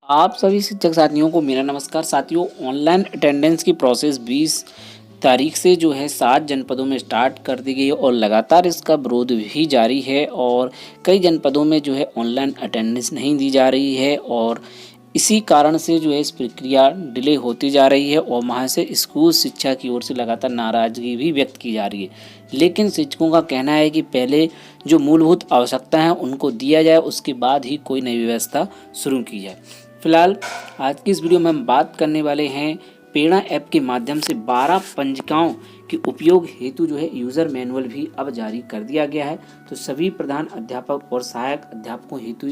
आप सभी शिक्षक साथियों को मेरा नमस्कार। साथियों, ऑनलाइन अटेंडेंस की प्रोसेस 20 तारीख से जो है 7 जनपदों में स्टार्ट कर दी गई है और लगातार इसका विरोध भी जारी है और कई जनपदों में जो है ऑनलाइन अटेंडेंस नहीं दी जा रही है और इसी कारण से जो है इस प्रक्रिया डिले होती जा रही है और वहाँ से स्कूल शिक्षा की ओर से लगातार नाराज़गी भी व्यक्त की जा रही है। लेकिन शिक्षकों का कहना है कि पहले जो मूलभूत आवश्यकता है उनको दिया जाए, उसके बाद ही कोई नई व्यवस्था शुरू की जाए। फिलहाल आज की इस वीडियो में हम बात करने वाले हैं प्रेरणा ऐप के माध्यम से 12 पंजिकाओं के उपयोग हेतु जो है यूज़र मैनुअल भी अब जारी कर दिया गया है। तो सभी प्रधान अध्यापक और सहायक अध्यापकों हेतु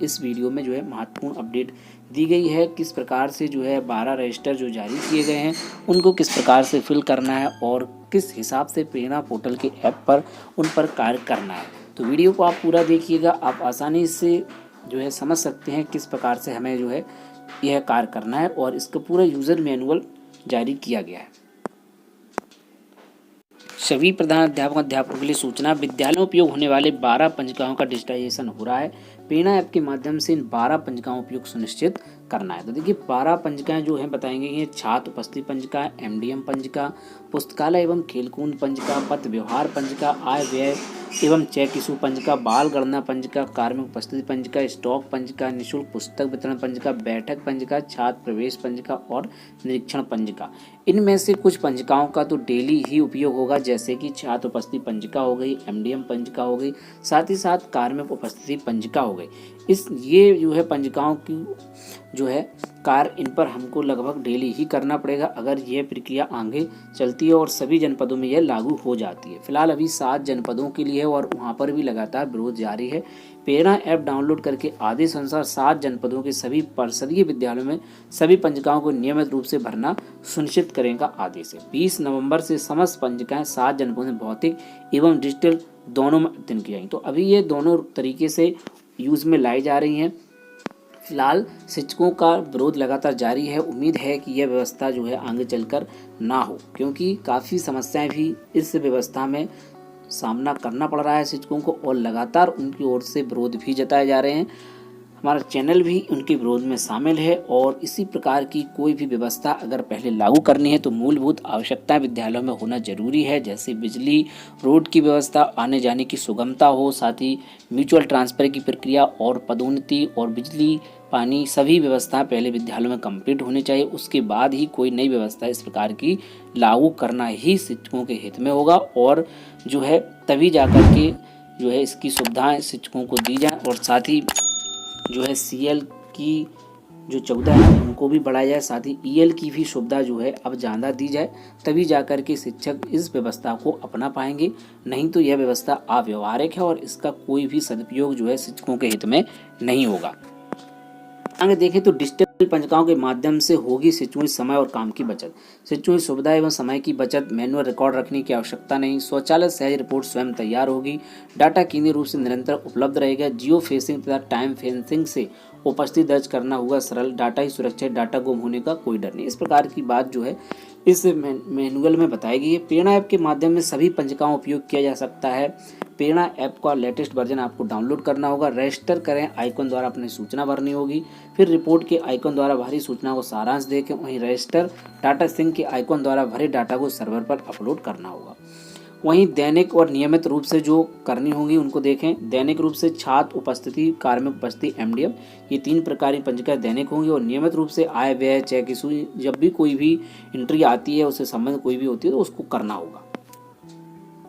इस वीडियो में जो है महत्वपूर्ण अपडेट दी गई है। किस प्रकार से जो है 12 रजिस्टर जो जारी किए गए हैं उनको किस प्रकार से फिल करना है और किस हिसाब से प्रेरणा पोर्टल के ऐप पर उन पर कार्य करना है। तो वीडियो को आप पूरा देखिएगा, आप आसानी से जो है समझ सकते हैं किस प्रकार से हमें जो है यह कार्य करना है और इसका पूरा यूज़र मैनुअल जारी किया गया है। सभी प्रधान अध्यापकों के लिए सूचना, विद्यालयों में उपयोग होने वाले 12 पंजिकाओं का डिजिटाइजेशन हो रहा है। प्रेरणा ऐप के माध्यम से इन 12 पंजिकाओं उपयोग सुनिश्चित करना है। तो देखिए 12 पंजिकाएं जो हैं बताएंगे, ये छात्र उपस्थिति पंजिका, एमडीएम पंजिका, पुस्तकालय एवं खेलकूद पंजिका, पत्र व्यवहार पंजिका, आय व्यय एवं चेक इशू पंजिका, बाल गणना पंजिका, कार्मिक उपस्थिति पंजिका, स्टॉक पंजिका, निःशुल्क पुस्तक वितरण पंजिका, बैठक पंजिका, छात्र प्रवेश पंजिका और निरीक्षण पंजिका। इनमें से कुछ पंजिकाओं का तो डेली ही उपयोग होगा, जैसे कि छात्र उपस्थिति पंजिका हो गई, एमडीएम पंजिका हो गई, साथ ही साथ कार्मिक उपस्थिति पंजिका हो गई। ये जो है पंजिकाओं की जो है कार्य, इन पर हमको लगभग डेली ही करना पड़ेगा अगर यह प्रक्रिया आगे चलती है और सभी जनपदों में यह लागू हो जाती है। फिलहाल अभी 7 जनपदों के लिए है और वहाँ पर भी लगातार विरोध जारी है। प्रेरणा ऐप डाउनलोड करके आदेश अनुसार 7 जनपदों के सभी परिषदीय विद्यालयों में सभी पंजिकाओं को नियमित रूप से भरना सुनिश्चित करेगा आदेश है। 20 नवंबर से समस्त पंजिकाएं 7 जनपदों में भौतिक एवं डिजिटल दोनों में अध्ययन की जाएंगी। तो अभी ये दोनों तरीके से यूज में लाई जा रही हैं। फिलहाल शिक्षकों का विरोध लगातार जारी है। उम्मीद है कि यह व्यवस्था जो है आगे चलकर ना हो, क्योंकि काफ़ी समस्याएं भी इस व्यवस्था में सामना करना पड़ रहा है शिक्षकों को और लगातार उनकी ओर से विरोध भी जताए जा रहे हैं। हमारा चैनल भी उनके विरोध में शामिल है और इसी प्रकार की कोई भी व्यवस्था अगर पहले लागू करनी है तो मूलभूत आवश्यकताएं विद्यालयों में होना जरूरी है, जैसे बिजली, रोड की व्यवस्था, आने जाने की सुगमता हो, साथ ही म्यूचुअल ट्रांसफ़र की प्रक्रिया और पदोन्नति और बिजली, पानी, सभी व्यवस्थाएं पहले विद्यालयों में कंप्लीट होनी चाहिए। उसके बाद ही कोई नई व्यवस्था इस प्रकार की लागू करना ही शिक्षकों के हित में होगा और जो है तभी जाकर के जो है इसकी सुविधाएं शिक्षकों को दी जाए और साथ ही जो है सीएल की जो 14 है उनको भी बढ़ाया जाए, साथ ही ईएल की भी सुविधा जो है अब ज़्यादा दी जाए, तभी जाकर के शिक्षक इस व्यवस्था को अपना पाएंगे। नहीं तो यह व्यवस्था अव्यवहारिक है और इसका कोई भी सदुपयोग जो है शिक्षकों के हित में नहीं होगा। आगे देखें तो डिजिटल पंजिकाओं के माध्यम से होगी शिक्षकों की समय और काम की बचत। शिक्षकों की सुविधा एवं समय की बचत, मैनुअल रिकॉर्ड रखने की आवश्यकता नहीं, स्वचालित सहज रिपोर्ट स्वयं तैयार होगी, डाटा केंद्रीय रूप से निरंतर उपलब्ध रहेगा, जियो फेंसिंग तथा टाइम फेंसिंग से उपस्थिति दर्ज करना होगा सरल, डाटा ही सुरक्षित, डाटा गुम होने का कोई डर नहीं। इस प्रकार की बात जो है इस मैनुअल में बताई गई है। प्रेरणा ऐप के माध्यम में सभी पंजिकाओं उपयोग किया जा सकता है। प्रेरणा ऐप का लेटेस्ट वर्जन आपको डाउनलोड करना होगा, रजिस्टर करें, आइकन द्वारा अपनी सूचना भरनी होगी, फिर रिपोर्ट के आइकन द्वारा भरी सूचना को सारांश देखें, वहीं रजिस्टर डाटा सिंक के आइकन द्वारा भरे डाटा को सर्वर पर अपलोड करना होगा। वहीं दैनिक और नियमित रूप से जो करनी होगी उनको देखें। दैनिक रूप से छात्र उपस्थिति, कार्मिक उपस्थिति, एमडीएम, ये 3 प्रकार की पंजिकाएं दैनिक होंगी और नियमित रूप से आय व्यय, चेक इशू, जब भी कोई भी एंट्री आती है उससे संबंध कोई भी होती है तो उसको करना होगा।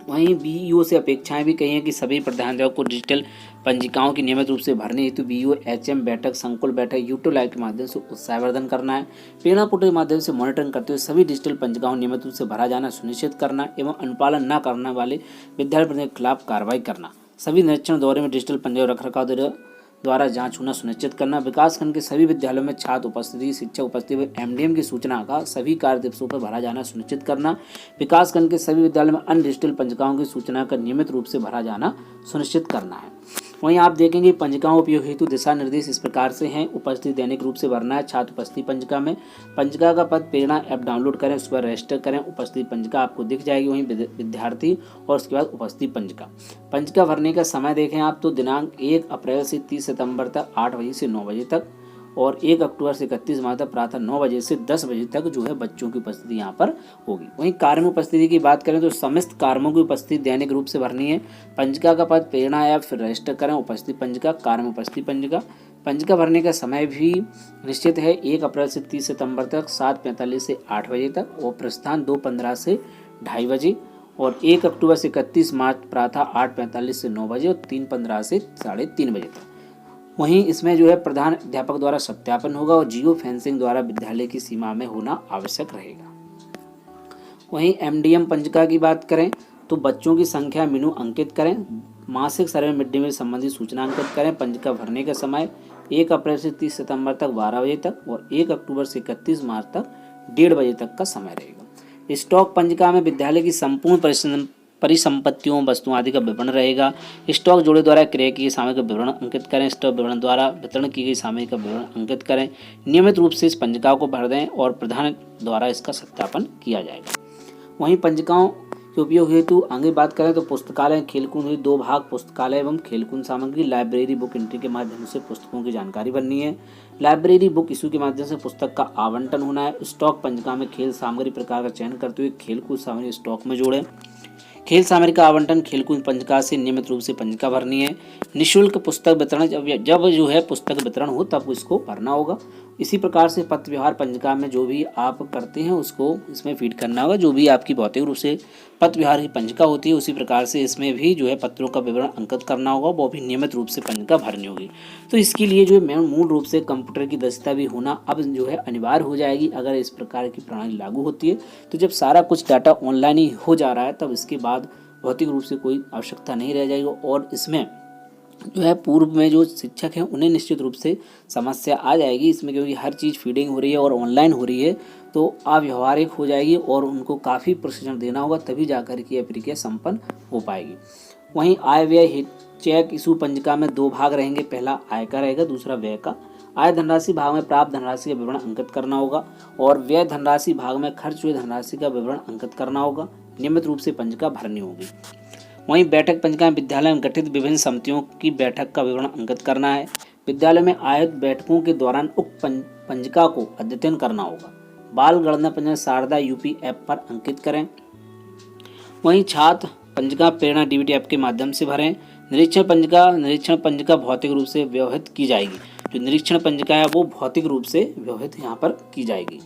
वहीं बीईओ से अपेक्षाएं भी कही हैं कि सभी प्रधानाध्यापकों को डिजिटल पंजिकाओं की नियमित रूप से भरने हेतु बीईओ, एचएम बैठक, संकुल बैठक, यूट्यूब लाइव के माध्यम से उत्साहवर्धन करना है। प्रेरणा पोर्टल के माध्यम से मॉनिटरिंग करते हुए सभी डिजिटल पंजिकाओं नियमित रूप से भरा जाना सुनिश्चित करना एवं अनुपालन न करने वाले विद्यालय के खिलाफ कार्रवाई करना। सभी निरीक्षण दौरे में डिजिटल पंजिका रखरखाव द्वारा जांच होना सुनिश्चित करना। विकासखंड के सभी विद्यालयों में छात्र उपस्थिति, शिक्षक उपस्थिति, एमडीएम की सूचना का सभी कार्य दिवसों पर भरा जाना सुनिश्चित करना। विकासखंड के सभी विद्यालयों में अन्य डिजिटल पंजिकाओं की सूचना का नियमित रूप से भरा जाना सुनिश्चित करना है। वहीं आप देखेंगे पंजिकाओं उपयोग हेतु दिशा निर्देश इस प्रकार से हैं। उपस्थिति दैनिक रूप से भरना है छात्र उपस्थिति पंजिका में। पंजिका का पद प्रेरणा ऐप डाउनलोड करें, उस पर रजिस्टर करें, उपस्थिति पंजिका आपको दिख जाएगी। वहीं विद्यार्थी और उसके बाद उपस्थिति पंजिका भरने का समय देखें आप तो दिनांक 1 अप्रैल से 30 सितंबर तक 8 बजे से 9 बजे तक। और 1 अक्टूबर से 31 मार्च तक प्रातः 9 बजे से 10 बजे तक जो है बच्चों की उपस्थिति यहाँ पर होगी। वहीं कार्य में उपस्थिति की बात करें तो समस्त कार्यों की उपस्थिति दैनिक रूप से भरनी है। पंजिका का पद प्रेरणा ऐप फिर रजिस्टर करें, उपस्थिति पंजिका, कार्य में उपस्थिति पंजिका। पंजिका भरने का समय भी निश्चित है, 1 अप्रैल से 30 सितंबर तक 7:45 से 8 बजे तक और प्रस्थान 2:15 से 2:30 बजे और 1 अक्टूबर से 31 मार्च प्रातः 8:45 से 9 बजे और 3:15 से 3:30 बजे तक। वहीं इसमें जो है प्रधान अध्यापक द्वारा सत्यापन होगा और जियो फेंसिंग द्वारा विद्यालय की सीमा में होना आवश्यक रहेगा। वहीं एमडीएम पंजिका की बात करें तो बच्चों की संख्या मेनू अंकित करें, मासिक सर्वे मिड डे मील संबंधी सूचना अंकित करें। पंजिका भरने का समय 1 अप्रैल से 30 सितंबर तक 12 बजे तक और 1 अक्टूबर से 31 मार्च तक 1:30 बजे तक का समय रहेगा। स्टॉक पंजिका में विद्यालय की संपूर्ण परिसंपत्तियों, वस्तुओं आदि का विवरण रहेगा। स्टॉक जोड़े द्वारा क्रय की गई सामग्री का विवरण अंकित करें। स्टॉक विवरण द्वारा वितरण की गई सामग्री का विवरण अंकित करें। नियमित रूप से इस पंजिका को भर दें और प्रधान द्वारा इसका सत्यापन किया जाएगा। वहीं पंजिकाओं के उपयोग हेतु आगे बात करें तो पुस्तकालय, खेलकूद हुई 2 भाग, पुस्तकालय एवं खेलकूद सामग्री। लाइब्रेरी बुक एंट्री के माध्यम से पुस्तकों की जानकारी बननी है। लाइब्रेरी बुक इशू के माध्यम से पुस्तक का आवंटन होना है। स्टॉक पंजिका में खेल सामग्री प्रकार का चयन करते हुए खेलकूद सामग्री स्टॉक में जोड़ें। खेल सामग्री का आवंटन खेलकूद पंजिका से नियमित रूप से पंजिका भरनी है। निःशुल्क पुस्तक वितरण जब जो है पुस्तक वितरण हो तब इसको भरना होगा। इसी प्रकार से पत्र व्यवहार पंजिका में जो भी आप करते हैं उसको इसमें फीड करना होगा। जो भी आपकी भौतिक रूप से पत्र व्यवहार की पंजिका होती है उसी प्रकार से इसमें भी जो है पत्रों का विवरण अंकित करना होगा, वो भी नियमित रूप से पंजिका भरनी होगी। तो इसके लिए जो है मूल रूप से कंप्यूटर की दक्षता भी होना अब जो है अनिवार्य हो जाएगी। अगर इस प्रकार की प्रणाली लागू होती है तो जब सारा कुछ डाटा ऑनलाइन ही हो जा रहा है तब इसके बाद भौतिक रूप से कोई आवश्यकता नहीं रह जाएगी और इसमें जो है पूर्व में जो शिक्षक हैं उन्हें निश्चित रूप से समस्या आ जाएगी इसमें, क्योंकि हर चीज़ फीडिंग हो रही है और ऑनलाइन हो रही है तो अव्यवहारिक हो जाएगी और उनको काफ़ी प्रशिक्षण देना होगा, तभी जाकर के यह प्रक्रिया संपन्न हो पाएगी। वहीं आय व्यय चेक इशू पंजिका में 2 भाग रहेंगे, पहला आय का रहेगा, दूसरा व्यय का। आय धनराशि भाग में प्राप्त धनराशि का विवरण अंकित करना होगा और व्यय धनराशि भाग में खर्च हुई धनराशि का विवरण अंकित करना होगा। नियमित रूप से पंजिका भरनी होगी। वहीं बैठक पंजिका में विद्यालय में गठित विभिन्न समितियों की बैठक का विवरण अंकित करना है। विद्यालय में आयोजित बैठकों के दौरान उक्त पंजिका को अद्यतन करना होगा। बाल गणना पंजिका शारदा यूपी ऐप पर अंकित करें। वहीं छात्र पंजिका प्रेरणा डीबीटी ऐप के माध्यम से भरें। निरीक्षण पंजिका भौतिक रूप से व्यवहित की जाएगी। जो निरीक्षण पंजिका है वो भौतिक रूप से व्यवहित यहाँ पर की जाएगी।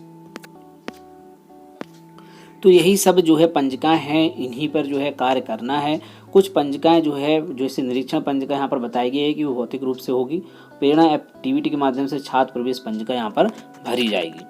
तो यही सब जो है पंजिकाएं हैं, इन्हीं पर जो है कार्य करना है। कुछ पंजिकाएं जो है जैसे निरीक्षण पंजिका यहाँ पर बताई गई है कि वो भौतिक रूप से होगी। प्रेरणा ऐप डीबीटी के माध्यम से छात्र प्रवेश पंजिका यहाँ पर भरी जाएगी।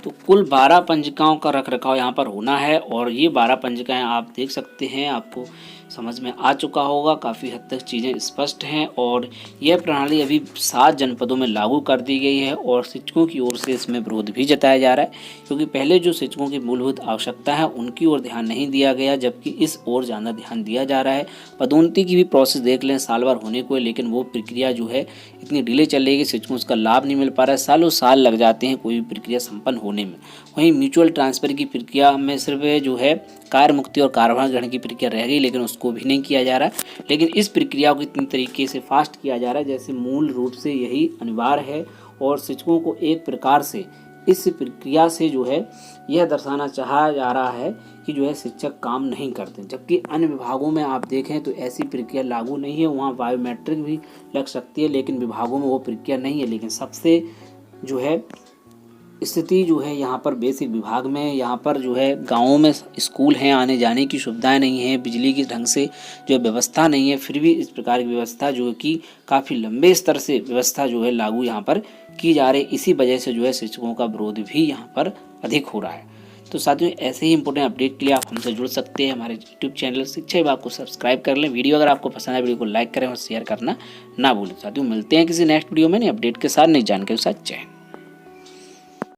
तो कुल 12 पंजिकाओं का रखरखाव यहाँ पर होना है और ये 12 पंजिकाएं आप देख सकते हैं, आपको समझ में आ चुका होगा। काफ़ी हद तक चीज़ें स्पष्ट हैं और यह प्रणाली अभी 7 जनपदों में लागू कर दी गई है और शिक्षकों की ओर से इसमें विरोध भी जताया जा रहा है, क्योंकि पहले जो शिक्षकों की मूलभूत आवश्यकता है उनकी ओर ध्यान नहीं दिया गया, जबकि इस ओर ज़्यादा ध्यान दिया जा रहा है। पदोन्नति की भी प्रोसेस देख लें, साल भर होने को है, लेकिन वो प्रक्रिया जो है इतनी डिले चल रही है कि शिक्षकों को उसका लाभ नहीं मिल पा रहा है। सालों साल लग जाते हैं कोई भी प्रक्रिया संपन्न होने में। वहीं म्यूचुअल ट्रांसफ़र की प्रक्रिया में सिर्फ जो है कार्य मुक्ति और कार्यभार ग्रहण की प्रक्रिया रह गई, लेकिन उसको भी नहीं किया जा रहा है। लेकिन इस प्रक्रिया को इतनी तरीके से फास्ट किया जा रहा है जैसे मूल रूप से यही अनिवार्य है और शिक्षकों को एक प्रकार से इस प्रक्रिया से जो है यह दर्शाना चाहा जा रहा है कि जो है शिक्षक काम नहीं करते, जबकि अन्य विभागों में आप देखें तो ऐसी प्रक्रिया लागू नहीं है। वहाँ बायोमेट्रिक भी लग सकती है, लेकिन विभागों में वो प्रक्रिया नहीं है। लेकिन सबसे जो है स्थिति जो है यहाँ पर बेसिक विभाग में, यहाँ पर जो है गाँवों में स्कूल हैं, आने जाने की सुविधाएं नहीं हैं, बिजली की ढंग से जो व्यवस्था नहीं है, फिर भी इस प्रकार की व्यवस्था जो कि काफ़ी लंबे स्तर से व्यवस्था जो है लागू यहाँ पर की जा रही। इसी वजह से जो है शिक्षकों का विरोध भी यहाँ पर अधिक हो रहा है। तो साथियों ऐसे ही इंपॉर्टेंट अपडेट के लिए आप हमसे जुड़ सकते हैं। हमारे यूट्यूब चैनल शिक्षा विभाग को सब्सक्राइब कर लें। वीडियो अगर आपको पसंद है वीडियो को लाइक करें और शेयर करना ना भूलें। साथियों मिलते हैं किसी नेक्स्ट वीडियो में नई अपडेट के साथ, नई जानकारी के साथ। जय हिंद।